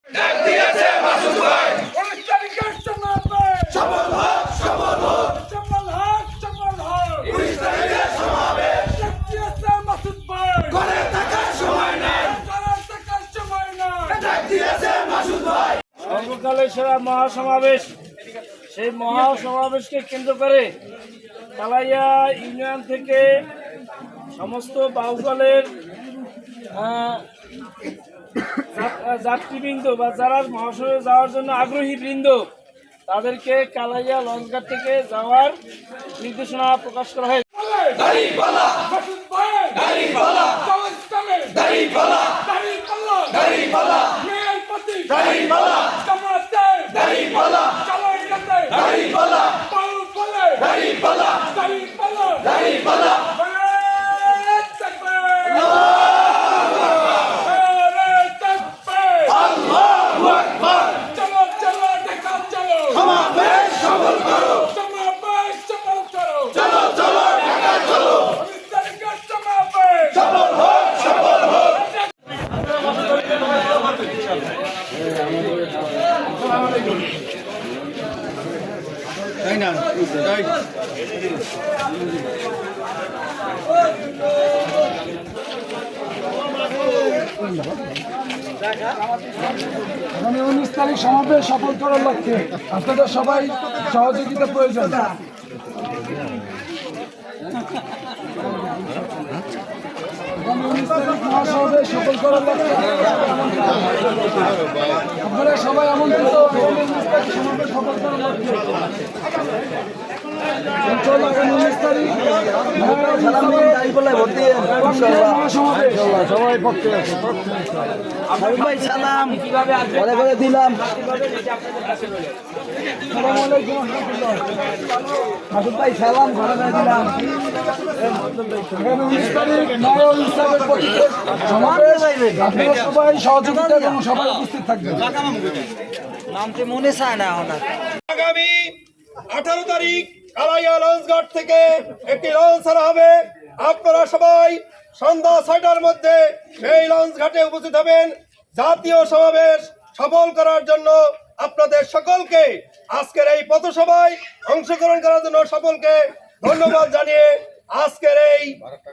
ডাক দিয়েছে মাসুদ ভাই। 19 তারিখের সমাবেশ সফল হোক, সফল হোক। সফল হোক, সফল হোক। 19 তারিখের সমাবেশ। ডাক দিয়েছে মাসুদ ভাই। ঘরে থাকার সময় নাই। ঘরে থাকার সময় নাই। ডাক দিয়েছে মাসুদ ভাই। সর্বকালের সেরা মহাসমাবেশ, সেই মহাসমাবেশকে কেন্দ্র করে কালাইয়া ইউনিয়ন থেকে সমস্ত বাউফলের যাত্রীবৃন্দ বা যারা মহাসমাবেশে যাওয়ার জন্য আগ্রহী বৃন্দ তাদেরকে কালাইয়া লঞ্চঘাট থেকে যাওয়ার নির্দেশনা প্রকাশ করা হয়। দাড়িপাল্লা, মাসুদ ভাই। দাড়িপাল্লা, জামাত-ইসলামী। দাড়িপাল্লা, দাড়িপাল্লা। দাড়িপাল্লা, মেয়ের প্রতি। দাড়িপাল্লা, জামাতে। দাড়িপাল্লা, চালাইয়াতে। দাড়িপাল্লা, বাউফলে। দাড়িপাল্লা, দাড়িপাল্লা। দাড়িপাল্লা। নারে তাকবীর। নারে তাকবীর। আল্লাহু আকবার। চলো চলো ঢাকা চলো। সমাবেশ সফল করো। সমাবেশ সফল করো। চলো চলো ঢাকা চলো। 19 তারিখের সমাবেশ। সফল হোক, সফল হোক। আগামী 19 তারিখ সমাবেশ সফল করার লক্ষ্যে আপনাদের সবাই সহযোগিতা প্রয়োজন। আগামী 19 তারিখ মহাসমাবেশ সফল করার লক্ষ্যে আপনারা সবাই আমন্ত্রিত। আগামী 19 তারিখ সমাবেশ সফল করার লক্ষ্যে চল আগামী 19 তারিখ মহাসমাবেশ। সবাই পক্ষে আছে ভাই সালাম ঘরে ঘরে দিলাম। আসসালামু আলাইকুম রহমতুল্লাহ। মাসুদ ভাই সালাম ঘরে ঘরে দিলাম। আগামী 19 তারিখ নয় ইসলামের প্রতীকে সমাবেশ। আপনারা সবাই সহযোগিতা এবং সবাই উপস্থিত থাকবেন। নামতে মনে চায় না ওনার। আগামী 18 তারিখ কালাইয়া লঞ্চঘাট থেকে একটি লঞ্চ ছাড়া হবে। আপনারা সবাই সন্ধ্যা 6টার মধ্যে এই লঞ্চঘাটে উপস্থিত হবেন। জাতীয় সমাবেশ সফল করার জন্য আপনাদের সকলকে আজকের এই পথসভায় অংশগ্রহণ করার জন্য সকলকে ধন্যবাদ জানিয়ে আজকের এই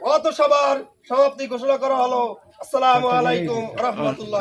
পথসভার সমাপ্তি ঘোষণা করা হলো। আসসালামু আলাইকুম রহমতুল্লাহ।